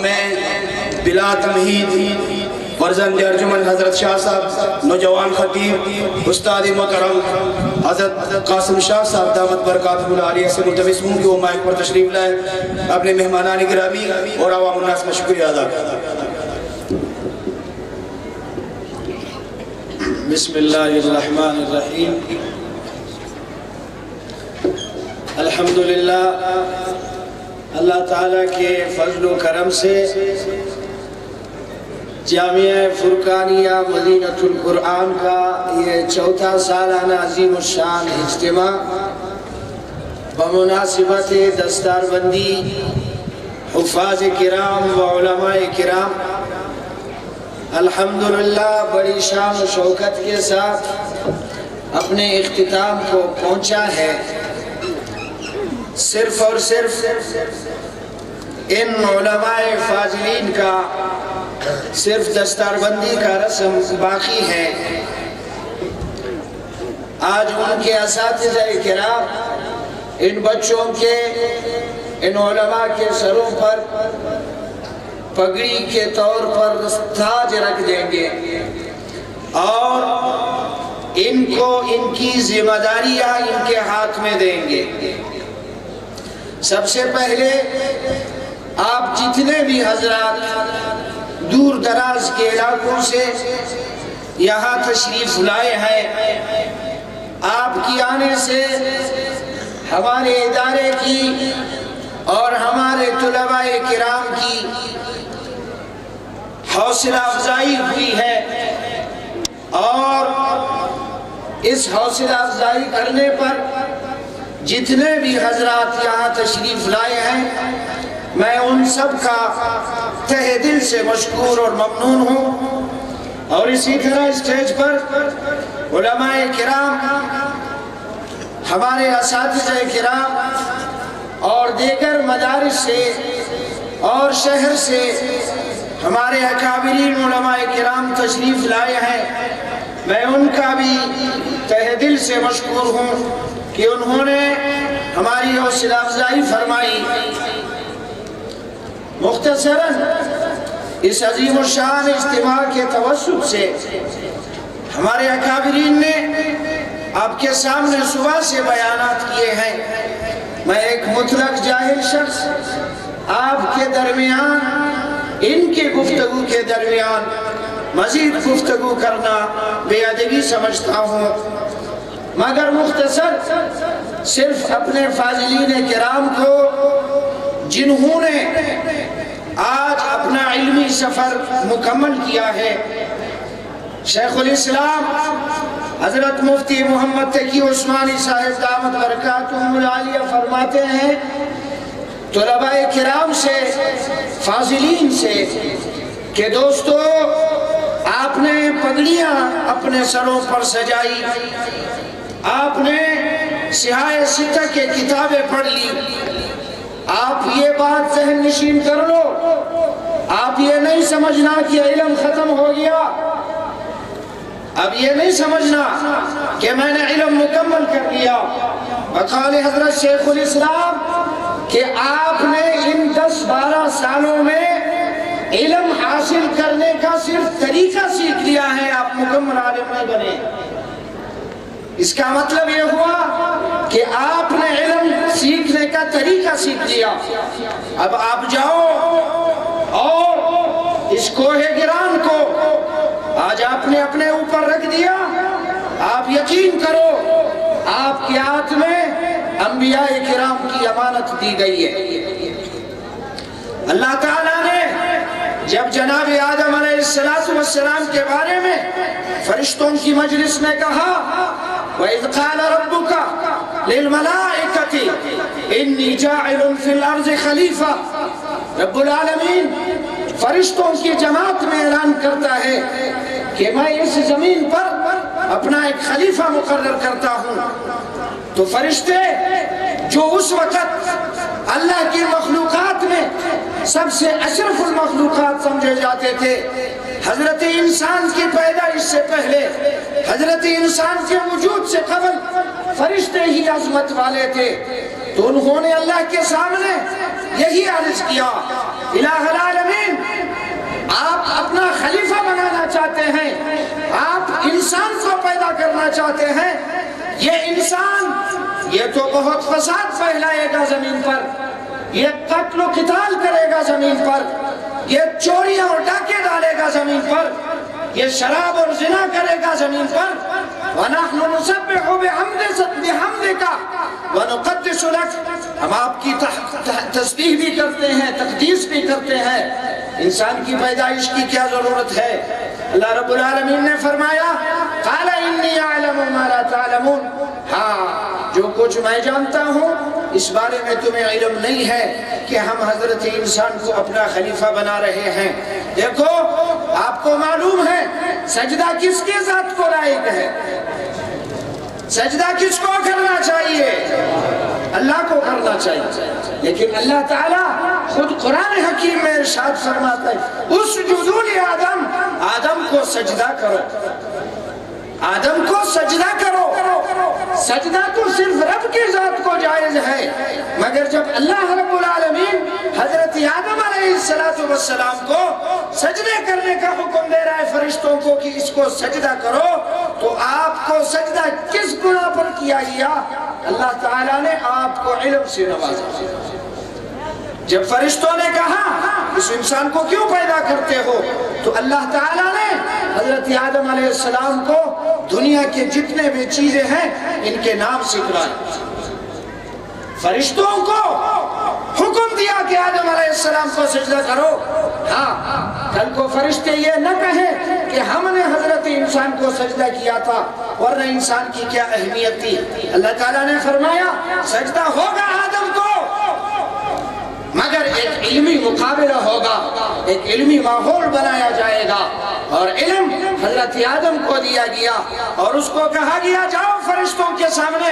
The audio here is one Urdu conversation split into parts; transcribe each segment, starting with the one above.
میں بلا تمہید فرزند ارجمن حضرت شاہ صاحب نوجوان خطیب استاد محترم حضرت قاسم شاہ صاحب دامت برکاتہ العالیہ سے ملتمس ہوں کہ وہ مائک پر تشریف لائے، اپنے مہمانان گرامی اور عوام الناس کا شکریہ ادا کریں۔ بسم اللہ الرحمن الرحیم۔ الحمدللہ، اللہ تعالیٰ کے فضل و کرم سے جامعہ فرقانیہ مدینۃ القرآن کا یہ چوتھا سالانہ عظیم الشان اجتماع بمناسبت دستار بندی حفاظ کرام و علماء کرام الحمدللہ بڑی شان و شوکت کے ساتھ اپنے اختتام کو پہنچا ہے۔ صرف اور صرف ان علماء فاضلین کا صرف دستار بندی کا رسم باقی ہے۔ آج ان کے اساتذہ کرام ان بچوں کے ان علماء کے سروں پر پگڑی کے طور پر تاج رکھ دیں گے اور ان کو ان کی ذمہ داریاں ان کے ہاتھ میں دیں گے۔ سب سے پہلے آپ جتنے بھی حضرات دور دراز کے علاقوں سے یہاں تشریف لائے ہیں، آپ کی آنے سے ہمارے ادارے کی اور ہمارے طلباء کرام کی حوصلہ افزائی ہوئی ہے، اور اس حوصلہ افزائی کرنے پر جتنے بھی حضرات یہاں تشریف لائے ہیں میں ان سب کا تہ دل سے مشکور اور ممنون ہوں۔ اور اسی طرح اسٹیج پر علماء کرام، ہمارے اساتذہ کرام اور دیگر مدارس سے اور شہر سے ہمارے اکابرین علماء کرام تشریف لائے ہیں، میں ان کا بھی تہ دل سے مشکور ہوں کہ انہوں نے ہماری حوصلہ افزائی فرمائی۔ مختصراً اس عظیم الشان اجتماع کے توسط سے ہمارے اکابرین نے آپ کے سامنے صبح سے بیانات کیے ہیں۔ میں ایک مطلق جاہل شخص آپ کے درمیان ان کے گفتگو کے درمیان مزید گفتگو کرنا بے ادبی سمجھتا ہوں، مگر مختصر صرف اپنے فاضلین کرام کو جنہوں نے آج اپنا علمی سفر مکمل کیا ہے، شیخ الاسلام حضرت مفتی محمد تقی عثمانی صاحب دامت برکاتہم العالیہ فرماتے ہیں طلباء کرام سے، فاضلین سے کہ دوستو آپ نے پگڑیاں اپنے سروں پر سجائی، آپ نے سیاہ ستہ کے کتابیں پڑھ لی، آپ یہ بات ذہن نشین کر لو، آپ یہ نہیں سمجھنا کہ علم ختم ہو گیا، اب یہ نہیں سمجھنا کہ میں نے علم مکمل کر لیا۔ وقال حضرت شیخ الاسلام کہ آپ نے ان 10-12 سالوں میں علم حاصل کرنے کا صرف طریقہ سیکھ لیا ہے، آپ مکمل عالم نہیں بنے۔ اس کا مطلب یہ ہوا کہ آپ نے علم سیکھنے کا طریقہ سیکھ لیا، اب آپ جاؤ اور اس کوہ گران کو آج آپ نے اپنے اوپر رکھ دیا، آپ یقین کرو آپ کے ہاتھ میں انبیاء کرام کی امانت دی گئی ہے۔ اللہ تعالیٰ نے جب جناب آدم علیہ السلام کے بارے میں فرشتوں کی مجلس میں کہا وَإِذْ قَالَ رَبُّكَ لِلْمَلَائِكَةِ إِنِّي جَاعِلٌ فِي الْأَرْضِ خَلِيفَةً، رب العالمین فرشتوں کی جماعت میں اعلان کرتا ہے کہ میں اس زمین پر اپنا ایک خلیفہ مقرر کرتا ہوں۔ تو فرشتے جو اس وقت اللہ کی مخلوقات میں سب سے اشرف المخلوقات سمجھے جاتے تھے، حضرت انسان کی پیدائش سے پہلے، حضرت انسان کے وجود سے قبل فرشتے ہی عظمت والے تھے، تو انہوں نے اللہ کے سامنے یہی عرض کیا الہ العالمین چاہتے ہیں، آپ انسان کو پیدا کرنا چاہتے ہیں، یہ انسان یہ تو بہت فساد پھیلائے گا زمین پر، یہ قتل و قتال کرے گا زمین پر، یہ چوریاں اور ڈاکے ڈالے گا زمین پر، یہ شراب اور زنا کرے گا زمین پر۔ وَنَحْنُ نُسَبِّحُ بِحَمْدِكَ وَنُقَدِّسُ لَكَ، ہم آپ کی تسبیح بھی کرتے ہیں، تقدیس بھی کرتے ہیں۔ انسان کی پیدائش کی کیا ضرورت ہے؟ اللہ رب العالمین نے فرمایا قَالَ إِنِّي أَعْلَمُ مَا لَا تَعْلَمُونَ، ہاں جو کچھ میں جانتا ہوں اس بارے میں تمہیں علم نہیں ہے کہ ہم حضرت انسان کو اپنا خلیفہ بنا رہے ہیں۔ دیکھو آپ کو معلوم ہے سجدہ کس کے ذات کو لائق ہے، سجدہ کس کو کرنا چاہیے؟ اللہ کو کرنا چاہیے، لیکن اللہ تعالیٰ خود قرآن حکیم میں ارشاد فرماتا ہے اسجدوا لآدم، آدم کو سجدہ کرو، آدم کو سجدہ کرو۔ سجدہ تو صرف رب کی ذات کو جائز ہے، مگر جب اللہ رب العالمین حضرت آدم علیہ السلام کو سجدے کرنے کا حکم دے رہا ہے فرشتوں کو کہ اس کو سجدہ کرو، تو آپ کو سجدہ کس گناہ پر کیا گیا؟ اللہ تعالیٰ نے آپ کو علم سے نوازا۔ جب فرشتوں نے کہا اس انسان کو کیوں پیدا کرتے ہو، تو اللہ تعالیٰ نے حضرت آدم علیہ السلام کو دنیا کے جتنے بھی چیزیں ہیں ان کے نام سکھلائے۔ فرشتوں کو حکم دیا کہ آدم علیہ السلام کو سجدہ کرو۔ ہاں کل کو فرشتے یہ نہ کہیں کہ ہم نے حضرت انسان کو سجدہ کیا تھا، ورنہ انسان کی کیا اہمیت تھی۔ اللہ تعالیٰ نے فرمایا سجدہ ہوگا آدم کو، مگر ایک علمی مقابلہ ہوگا، ایک علمی ماحول بنایا جائے گا، اور علم حضرت آدم کو دیا گیا اور اس کو کہا گیا جاؤ فرشتوں کے سامنے۔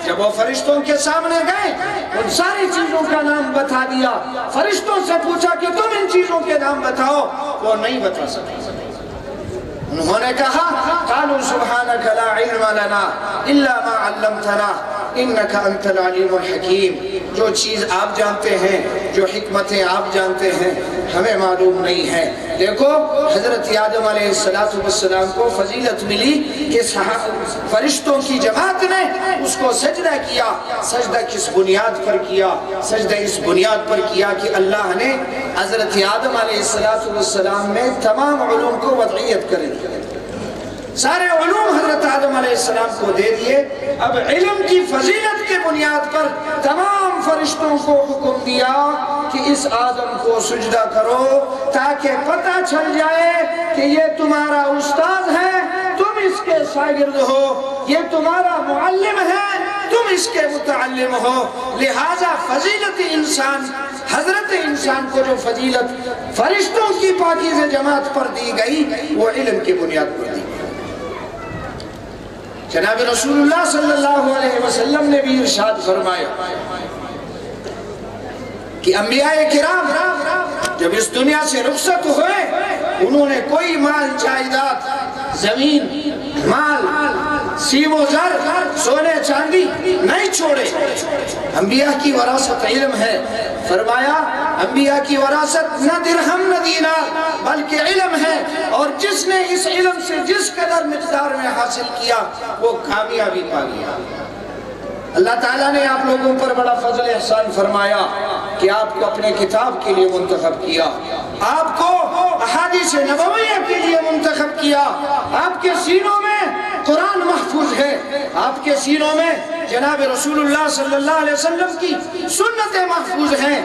جب وہ فرشتوں کے سامنے گئے ان ساری چیزوں کا نام بتا دیا، فرشتوں سے پوچھا کہ تم ان چیزوں کے نام بتاؤ، وہ نہیں بتا سکے۔ انہوں نے کہا قالوا سبحانك لا علم لنا الا ما علمتنا انك انت العليم الحكيم، جو چیز آپ جانتے ہیں، جو حکمتیں آپ جانتے ہیں، ہمیں معلوم نہیں ہے۔ دیکھو حضرت آدم علیہ السلام کو فضیلت ملی کہ فرشتوں کی جماعت نے اس کو سجدہ کیا۔ سجدہ کس بنیاد پر کیا؟ سجدہ اس بنیاد پر کیا کہ اللہ نے حضرت آدم علیہ السلام میں تمام علوم کو وضعیت کر دی، سارے علوم حضرت آدم علیہ السلام کو دے دیے۔ اب علم کی فضیلت کے بنیاد پر تمام فرشتوں کو حکم دیا کہ اس آدم کو سجدہ کرو، تاکہ پتہ چل جائے کہ یہ تمہارا استاد ہے، تم اس کے شاگرد ہو، یہ تمہارا معلم ہے، تم اس کے متعلم ہو۔ لہذا فضیلت انسان، حضرت انسان کو جو فضیلت فرشتوں کی پاکیزہ جماعت پر دی گئی وہ علم کی بنیاد پر دی گئی۔ جناب رسول اللہ صلی اللہ علیہ وسلم نے بھی ارشاد فرمایا کہ انبیاء کرام جب اس دنیا سے رخصت ہوئے انہوں نے کوئی مال جائیداد، زمین، مال، سیم و زر، سونے چاندی نہیں چھوڑے۔ انبیاء کی وراثت علم ہے، فرمایا انبیاء کی وراثت نہ درہم نہ دینار بلکہ علم ہے، اور جس نے اس علم سے جس قدر مقدار میں حاصل کیا وہ کامیابی پا گیا۔ اللہ تعالیٰ نے آپ لوگوں پر بڑا فضل احسان فرمایا کہ آپ کو اپنے کتاب کے لیے منتخب کیا، آپ کو احادیث نبویہ کے لیے منتخب کیا، آپ کے سینوں میں قرآن محفوظ ہے، آپ کے سینوں میں جناب رسول اللہ صلی اللہ علیہ وسلم کی سنتیں محفوظ ہیں،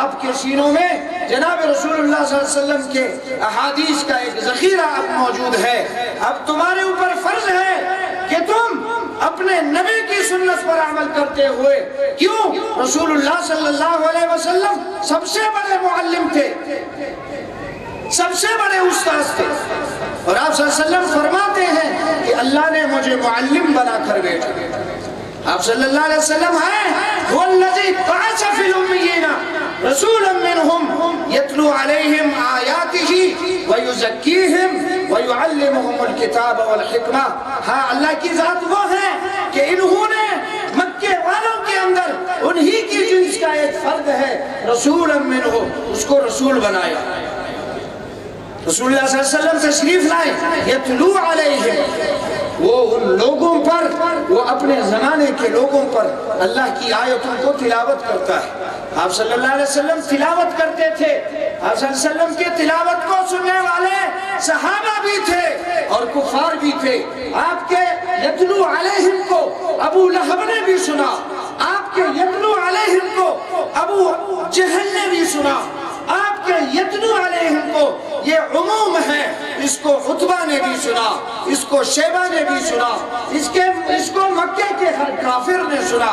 آپ کے سینوں میں جناب رسول اللہ صلی اللہ علیہ وسلم کے احادیث کا ایک ذخیرہ اب موجود ہے۔ اب تمہارے اوپر فرض ہے کہ تم اپنے نبی کی سنت پر عمل کرتے ہوئے، کیوں؟ رسول اللہ صلی اللہ علیہ وسلم سب سے بڑے معلم تھے، سب سے بڑے استاذ تھے، اور آپ صلی اللہ علیہ وسلم فرماتے ہیں کہ اللہ نے مجھے معلم بنا کر بھیجا۔ آپ صلی اللہ علیہ وسلم ہیں وَالَّذِي بَعَثَ فِي الْأُمِّيِّينَ رَسُولًا مِّنْهُمْ يَتْلُو عَلَيْهِمْ آيَاتِهِ وَيُزَكِّيهِمْ وَيُعَلِّمُهُمُ الْكِتَابَ وَالْحِكْمَةَ۔ ہاں اللہ کی ذات وہ ہے کہ انہوں نے مکے والوں کے اندر انہی کی جنس کا ایک فرد ہے رسولاً منہم، اس کو رسول بنایا۔ رسول اللہ صلی اللہ علیہ وسلم تشریف لائے، یتلو علیہم، وہ ان لوگوں پر، وہ اپنے زمانے کے لوگوں پر اللہ کی آیتوں کو تلاوت کرتا ہے۔ آپ صلی اللہ علیہ وسلم تلاوت کرتے تھے، آپ صلی اللہ علیہ وسلم کی تلاوت کو سننے والے صحابہ بھی تھے اور کفار بھی تھے۔ آپ کے یتلو علیہم کو ابو لہب نے بھی سنا، آپ کے یتلو علیہم کو ابو جہل نے بھی سنا، آپ کے یتلو علیہم کو یہ عموم ہے، اس کو عتبہ نے بھی سنا، اس کو شیبہ نے بھی سنا، اس کو مکہ کے ہر کافر نے سنا۔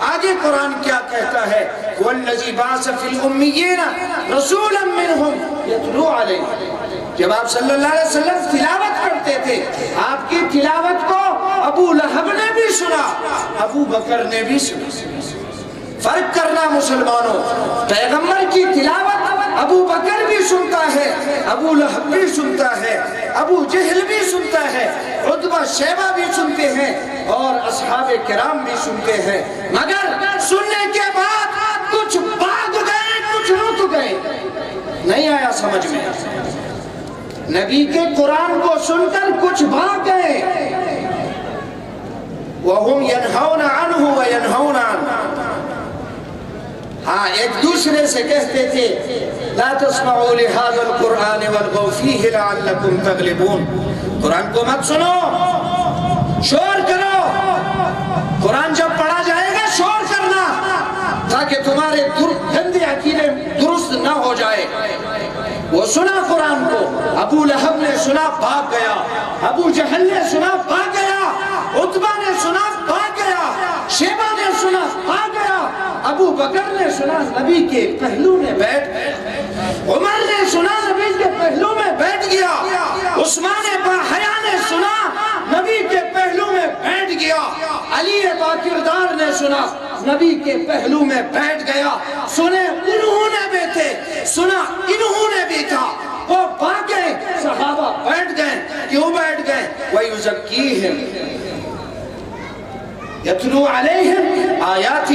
آگے قرآن کیا کہتا ہے؟ وَالَّذِي بَعَثَ فِي الْأُمِّيِّينَ رَسُولًا مِّنْهُمْ يَتْلُو عَلَيْهِمْ۔ جب آپ صلی اللہ علیہ وسلم تلاوت کرتے تھے، آپ کی تلاوت کو ابو لہب نے بھی سنا، ابو بکر نے بھی سنا۔ فرق کرنا مسلمانوں، پیغمبر کی تلاوت ابو بکر بھی سنتا ہے، ابو لہب بھی سنتا ہے، ابو جہل بھی سنتا ہے، عتبہ شیبہ بھی سنتے ہیں اور اصحاب کرام بھی سنتے ہیں، مگر سننے کے بعد کچھ بھاگ گئے، کچھ رک گئے۔ نہیں آیا سمجھ میں؟ نبی کے قرآن کو سن کر کچھ بھاگ گئے۔ وَهُمْ يَنْهَوْنَ عَنْهُ وَيَنْهَوْنَ عَنْهُ۔ ہاں ایک دوسرے سے کہتے تھے لا تسمعوا لهذا القرآن والغوا فيه لعلكم تغلبون، قرآن کو مت سنو، شور کرو، قرآن جب پڑھا جائے گا شور کرنا تاکہ تمہارے گندے عقیدے درست نہ ہو جائے۔ وہ سنا قرآن کو، ابو لہب نے سنا بھاگ گیا، ابو جہل نے سنا بھاگ گیا، عتبہ نے سنا بھاگ گیا، شیبہ نے سنا بھاگ گیا، ابو بکر نے سنا نبی کے پہلو میں بیٹھ گیا، عمر نے سنا نبی کے پہلو میں بیٹھ گیا، عثمان باحیا نے سنا نبی کے پہلو میں بیٹھ گیا، علی باکردار نے سنا نبی کے پہلو میں بیٹھ گیا۔ سنے انہوں نے بھی تھے، سنا انہوں نے بھی تھا، وہ بھاگ گئے، صحابہ بیٹھ گئے۔ کیوں بیٹھ گئے؟ وَيُزَكِّيهِمْ یتلو علیہم آیاتہ،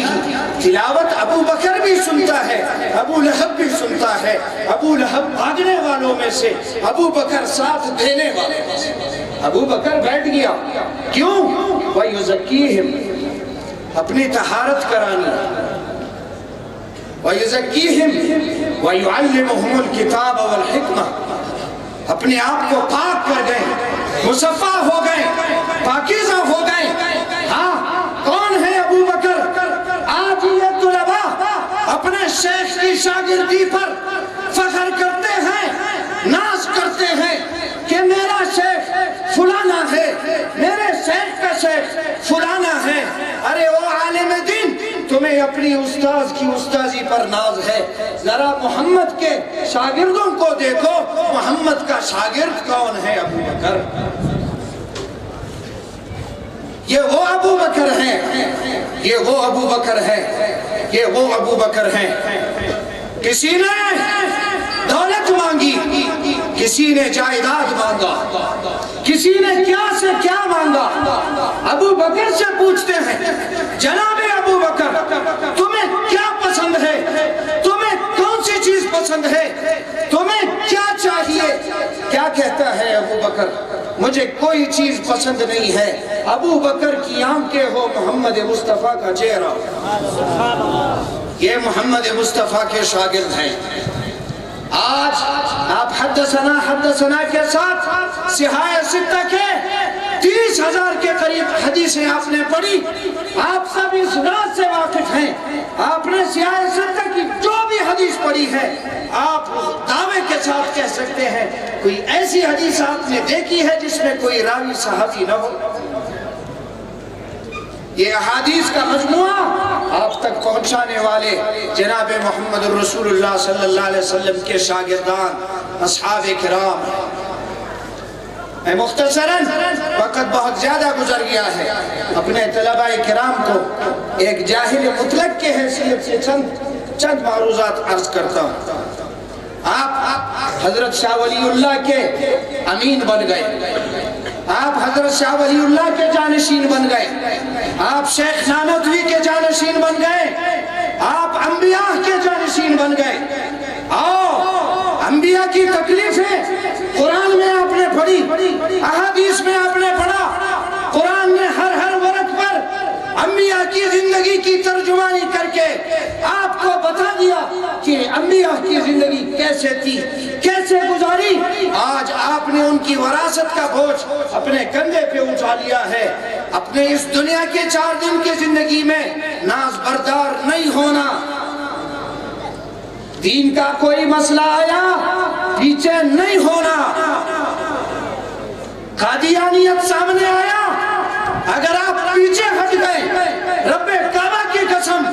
تلاوت ابو بکر بھی سنتا ہے، ابو لہب بھی سنتا ہے، ابو لہب بھاگنے والوں میں سے، ابو بکر ساتھ دینے والوں میں سے۔ ابو بکر بیٹھ گیا، کیوں؟ وَيُزَكِّيهِمْ، اپنی طہارت کرانی، وَيُزَكِّيهِمْ وَيُعَلِّمُهُمُ الْكِتَابَ وَالْحِكْمَةَ، اپنے آپ کو پاک کر گئے، مصفہ ہو گئے، پاکیزہ ہو گئے۔ ہاں کون ہے ابو بکر؟ آج یہ طلباء اپنے شیخ کی شاگردی پر فخر کرتے ہیں، ناز کرتے ہیں کہ میرا شیخ فلانا ہے، میرے شیخ کا شیخ فلانا ہے۔ ارے او عالم دین، تمہیں اپنی استاذ کی استاذی پر ناز ہے، ذرا محمد کے شاگردوں کو دیکھو، محمد کا شاگرد کون ہے؟ ابو بکر۔ یہ وہ ابو بکر ہیں، یہ وہ ابو بکر ہیں، یہ وہ ابو بکر ہیں۔ کسی نے دولت مانگی، کسی نے جائیداد مانگا، کسی نے کیا سے کیا مانگا، ابو بکر سے پوچھتے ہیں جناب ابو بکر تمہیں کیا پسند ہے، تمہیں کون سی چیز پسند ہے، تمہیں کیا چاہیے؟ کیا کہتا ہے ابو بکر؟ مجھے کوئی چیز پسند نہیں ہے۔ ابو بکر کی آنکھیں ہو محمد مصطفیٰ کا چہرہ، یہ محمد مصطفیٰ کے شاگرد ہیں۔ آج آپ حدثنا کے ساتھ سیحائے ستہ کے 30,000 کے قریب حدیثیں آپ نے پڑھی، آپ سب اس رات سے واقف ہیں۔ آپ نے سیحائے ستہ کی جو بھی حدیث پڑھی ہے آپ دعوے کے ساتھ کہہ سکتے ہیں کوئی ایسی حدیث آپ نے دیکھی ہے جس میں کوئی راوی صحابی نہ ہو؟ یہ احادیث کا مجموعہ آپ تک پہنچانے والے جناب محمد الرسول اللہ صلی اللہ علیہ وسلم کے شاگردان اصحاب کرام۔ میں مختصراً، وقت بہت زیادہ گزر گیا ہے، اپنے طلباء کرام کو ایک جاہل مطلق کے حیثیت سے چند معروضات عرض کرتا ہوں۔ آپ حضرت شاہ ولی اللہ کے امین بن گئے، آپ حضرت شاہ ولی اللہ کے جانشین بن گئے، آپ شیخ نانوتوی کے جانشین بن گئے، آپ انبیاء کے جانشین بن گئے۔ آؤ انبیاء کی تکلیفیں قرآن میں آپ نے پڑھی، احادیث میں آپ نے پڑھا، قرآن نے ہر ورق پر انبیاء کی زندگی کی ترجمانی کر کے آپ کو بتا دیا کہ انبیاء کی زندگی کیسے تھی، کیسے گزاری۔ آج آپ نے ان کی وراثت کا بوجھ اپنے کندھے پہ اٹھا لیا ہے۔ اپنے اس دنیا کے 4 دن کی زندگی میں ناز بردار نہیں ہونا، دین کا کوئی مسئلہ آیا پیچھے نہیں ہونا، قادیانیت سامنے آیا اگر آپ پیچھے ہٹ گئے، رب کعبہ کی قسم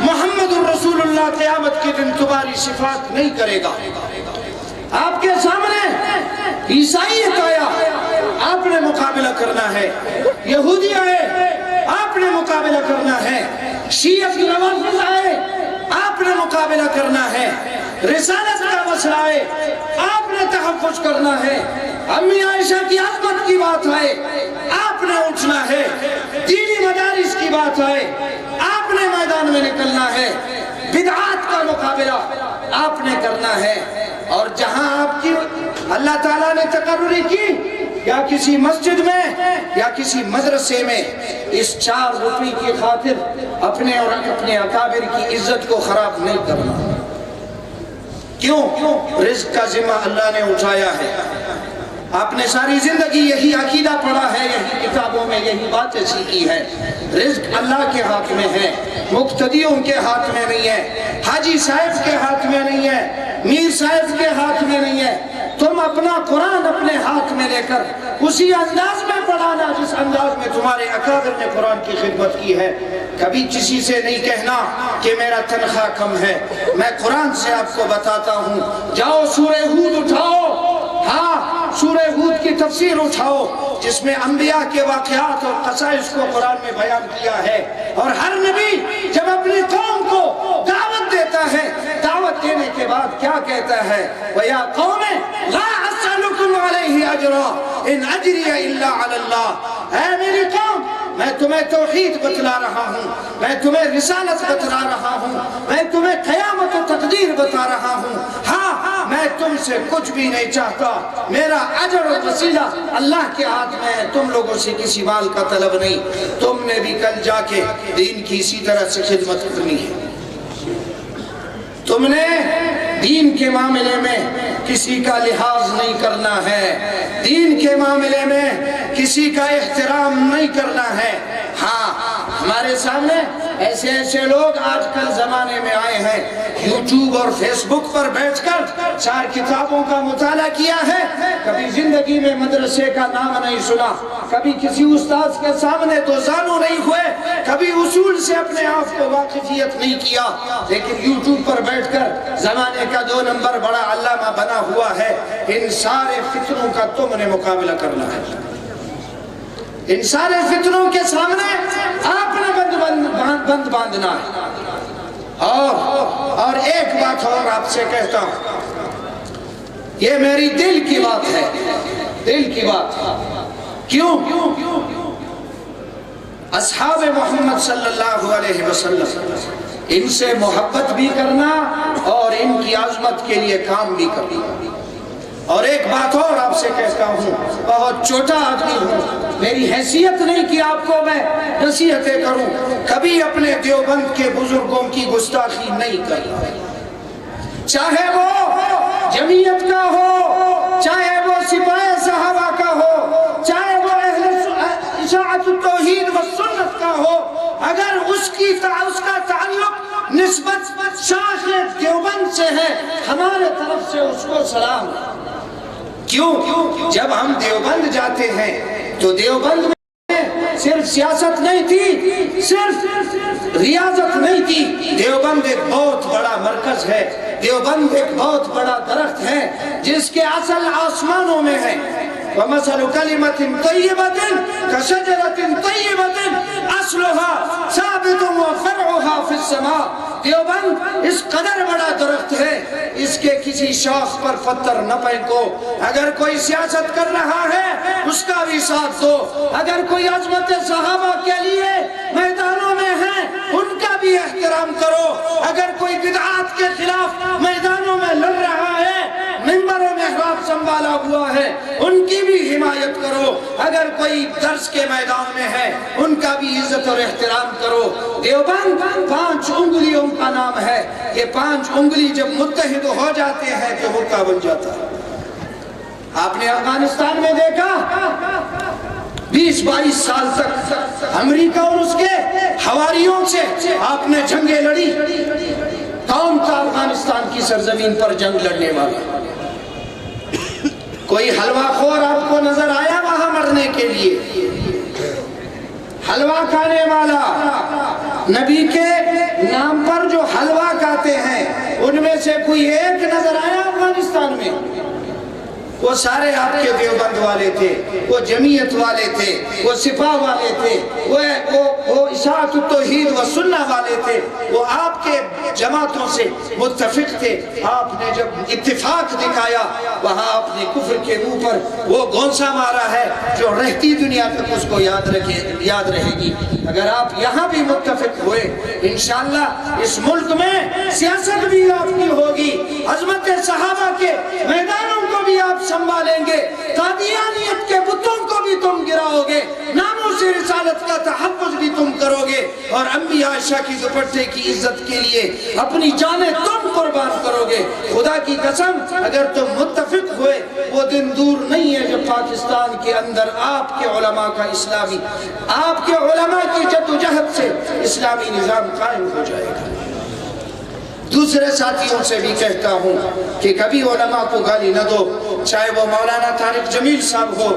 محمد الرسول اللہ قیامت کے دن تمہاری شفاعت نہیں کرے گا۔ آپ کے سامنے عیسائیت آیا، آپ نے مقابلہ کرنا ہے، یہودی آئے، آپ نے مقابلہ کرنا ہے، شیعہ روافض آئے، آپ نے مقابلہ کرنا ہے، رسالت کا مسئلہ آئے، آپ نے تحفظ کرنا ہے، امی عائشہ کی عظمت کی بات آئے، آپ نے اٹھنا ہے، دینی مدارس کی بات آئے، آپ نے میدان میں نکلنا ہے، بدعات کا مقابلہ آپ نے کرنا ہے۔ اور جہاں آپ کی اللہ تعالیٰ نے تقرری کی، یا کسی مسجد میں یا کسی مدرسے میں، اس 4 روپے کی خاطر اپنے اور اپنے اکابر کی عزت کو خراب نہیں کرنا۔ کیوں؟ رزق کا ذمہ اللہ نے اٹھایا ہے۔ آپ نے ساری زندگی یہی عقیدہ پڑھا ہے، یہی کتابوں میں یہی باتیں سیکھی ہے۔ رزق اللہ کے ہاتھ میں ہے، مقتدیوں کے ہاتھ میں نہیں ہے، حاجی صاحب کے ہاتھ میں نہیں ہے، میر صاحب کے ہاتھ میں نہیں ہے۔ تم اپنا قرآن اپنے ہاتھ میں لے کر اسی انداز میں پڑھانا جس انداز میں تمہارے اکابر نے قرآن کی خدمت کی ہے۔ کبھی کسی سے نہیں کہنا کہ میرا تنخواہ کم ہے، میں قرآن سے آپ کو بتاتا ہوں۔ جاؤ سورہ ہود اٹھاؤ، ہاں سورہ ہود کی تفسیر اٹھاؤ، جس میں انبیاء کے واقعات اور قصائص کو قرآن میں بیان کیا ہے۔ اور ہر نبی جب اپنی قوم کو دعوت دیتا ہے، دعوت دینے کے بعد کیا کہتا ہے؟ وَيَا قَوْمِ لَا أَسْأَلُكُمْ عَلَيْهِ أَجْرًا إِنْ أَجْرِيَ إِلَّا عَلَى اللَّهِ۔ اے میری قوم، میں تمہیں توحید بتلا رہا ہوں، میں تمہیں رسالت بتلا رہا ہوں، میں تمہیں قیامت و تقدیر بتا رہا ہوں۔ ہاں میں تم سے کچھ بھی نہیں چاہتا، میرا اجر و وسیلہ اللہ کے ہاتھ میں ہے، تم لوگوں سے کسی مال کا طلب نہیں۔ تم نے بھی کل جا کے دین کی اسی طرح سے خدمت کرنی ہے۔ تم نے دین کے معاملے میں کسی کا لحاظ نہیں کرنا ہے، دین کے معاملے میں کسی کا احترام نہیں کرنا ہے۔ ہاں ہمارے سامنے ایسے لوگ آج کل زمانے میں آئے ہیں، یوٹیوب اور فیس بک پر بیٹھ کر 4 کتابوں کا مطالعہ کیا ہے، کبھی زندگی میں مدرسے کا نام نہیں سنا، کبھی کسی استاذ کے سامنے دو زانو نہیں ہوئے، کبھی اصول سے اپنے آپ کو واقفیت نہیں کیا، لیکن یوٹیوب پر بیٹھ کر زمانے کا 2 نمبر بڑا علامہ بنا ہوا ہے۔ ان سارے فتنوں کا تم نے مقابلہ کرنا ہے، ان سارے فتنوں کے سامنے آپ نے بند باندھنا ہے۔ اور ایک بات اور آپ سے کہتا ہوں، یہ میری دل کی بات ہے، دل کی بات۔ کیوں؟ اصحاب محمد صلی اللہ علیہ وسلم، ان سے محبت بھی کرنا اور ان کی عظمت کے لیے کام بھی کرنا۔ اور ایک بات اور آپ سے کہتا ہوں، بہت چھوٹا آدمی ہوں، میری حیثیت نہیں کہ آپ کو میں نصیحتیں کروں، کبھی اپنے دیوبند کے بزرگوں کی گستاخی نہیں کرتا، چاہے وہ جمعیت کا ہو، چاہے وہ سپاہی صحابہ کا ہو، چاہے وہ اہل اشاعت التوحید و سنت کا ہو، اگر اس کا تعلق نسبت شاخ دیوبند سے ہے، ہمارے طرف سے اس کو سلام۔ کیوں؟ جب ہم دیوبند جاتے ہیں تو دیوبند میں صرف سیاست نہیں تھی، صرف ریاضت نہیں تھی، دیوبند ایک بہت بڑا مرکز ہے، دیوبند ایک بہت بڑا درخت ہے جس کے اصل آسمانوں میں ہے۔ وَمَثَلُ كَلِمَةٍ طَيِّبَةٍ كَشَجَرَةٍ طَيِّبَةٍ أَصْلُهَا ثَابِتٌ وَفَرْعُهَا فِي السَّمَاءِ۔ دیوبند اس قدر بڑا درخت ہے، اس کے کسی شاخ پر پتھر نہ پھینکو۔ اگر کوئی سیاست کر رہا ہے اس کا بھی ساتھ دو، اگر کوئی عظمت صحابہ کے لیے میدانوں میں ہے ان کا بھی احترام کرو، اگر کوئی بدعات کے خلاف میدانوں میں لڑ رہا ہے منبر و محراب سنبھالا ہوا ہے ان کی بھی حمایت کرو، اگر کوئی درس کے میدان میں ہے ان کا بھی عزت اور احترام کرو۔ دیوبند 5 انگلیوں کا نام ہے، یہ 5 انگلی جب متحد ہو جاتے ہیں تو حکا بن جاتا ہے۔ آپ نے افغانستان میں دیکھا 20-22 سال تک امریکہ اور اس کے حواریوں سے آپ نے جنگیں لڑی، کون تھا افغانستان کی سرزمین پر جنگ لڑنے والا؟ کوئی حلوہ خور آپ کو نظر آیا وہاں مرنے کے لیے؟ حلوہ کھانے والا، نبی کے نام پر جو حلوہ کھاتے ہیں ان میں سے کوئی ایک نظر آیا افغانستان میں؟ وہ سارے آپ کے دیوبند والے تھے، وہ جمعیت والے تھے، وہ سپاہ والے تھے، وہ اشاعت التوحید و سنہ والے تھے، وہ آپ کے جماعتوں سے متفق تھے۔ آپ نے جب اتفاق دکھایا وہاں آپ نے کفر کے منہ پر وہ گونسا مارا ہے جو رہتی دنیا تک اس کو یاد رہے گی۔ اگر آپ یہاں بھی متفق ہوئے انشاءاللہ اس ملک میں سیاست بھی آپ کی ہوگی، عظمت صحابہ کے میدانوں کو بھی آپ سنبھالیں گے، قادیانیت کے بتوں کو بھی تم گراؤ گے، ناموس رسالت کا تحفظ بھی تم کرو گے، اور امی عائشہ کی دوپٹے کی عزت کے لیے اپنی جانیں تم قربان کرو گے۔ خدا کی قسم اگر تم متفق ہوئے وہ دن دور نہیں ہے جب پاکستان کے اندر آپ کے علماء کا آپ کے علماء کی جدوجہد سے اسلامی نظام قائم ہو جائے گا۔ دوسرے ساتھیوں سے بھی کہتا ہوں کہ کبھی علماء کو گالی نہ دو، چاہے وہ مولانا طارق جمیل صاحب ہو،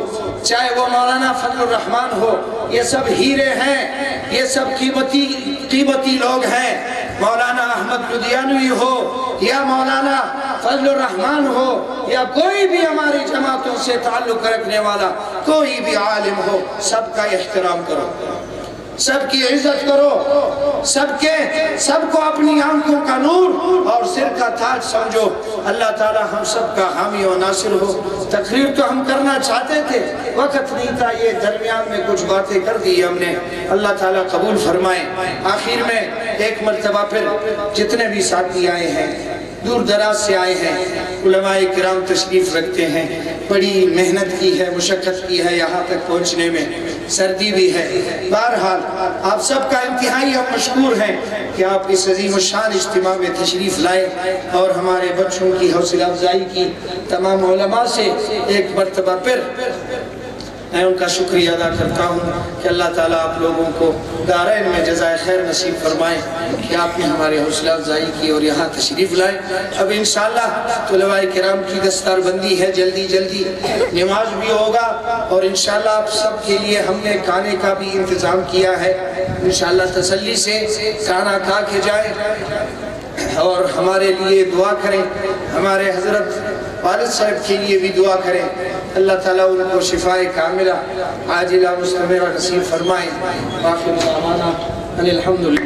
چاہے وہ مولانا فضل الرحمان ہو، یہ سب ہیرے ہیں، یہ سب قیمتی لوگ ہیں۔ مولانا احمد لدھیانوی ہو یا مولانا فضل الرحمان ہو یا کوئی بھی ہماری جماعتوں سے تعلق رکھنے والا کوئی بھی عالم ہو، سب کا احترام کرو، سب کی عزت کرو، سب کو اپنی آنکھوں کا نور اور سر کا تاج سمجھو۔ اللہ تعالی ہم سب کا حامی و ناصر ہو۔ تقریر تو ہم کرنا چاہتے تھے، وقت نہیں تھا، یہ درمیان میں کچھ باتیں کر دی ہم نے، اللہ تعالیٰ قبول فرمائے۔ آخر میں ایک مرتبہ پھر جتنے بھی ساتھی آئے ہیں، دور دراز سے آئے ہیں، علماء کرام تشریف رکھتے ہیں، بڑی محنت کی ہے، مشقت کی ہے یہاں تک پہنچنے میں، سردی بھی ہے، بہرحال آپ سب کا انتہائی ہم مشکور ہیں کہ آپ اس عظیم الشان اجتماع میں تشریف لائے اور ہمارے بچوں کی حوصلہ افزائی کی۔ تمام علماء سے ایک مرتبہ پھر میں ان کا شکریہ ادا کرتا ہوں کہ اللہ تعالیٰ آپ لوگوں کو دارین میں جزائے خیر نصیب فرمائے کہ آپ نے ہمارے حوصلہ افزائی کی اور یہاں تشریف لائے۔ اب انشاءاللہ طلباء کرام کی دستار بندی ہے، جلدی نماز بھی ہوگا، اور انشاءاللہ آپ سب کے لیے ہم نے کھانے کا بھی انتظام کیا ہے۔ انشاءاللہ تسلی سے کھانا کھا کے جائیں اور ہمارے لیے دعا کریں، ہمارے حضرت والد صاحب کے لیے بھی دعا کریں، اللہ تعالیٰ ان کو شفائے کاملہ عاجلہ مستمرہ نصیب فرمائے۔ باقی دعوانا الحمدللہ۔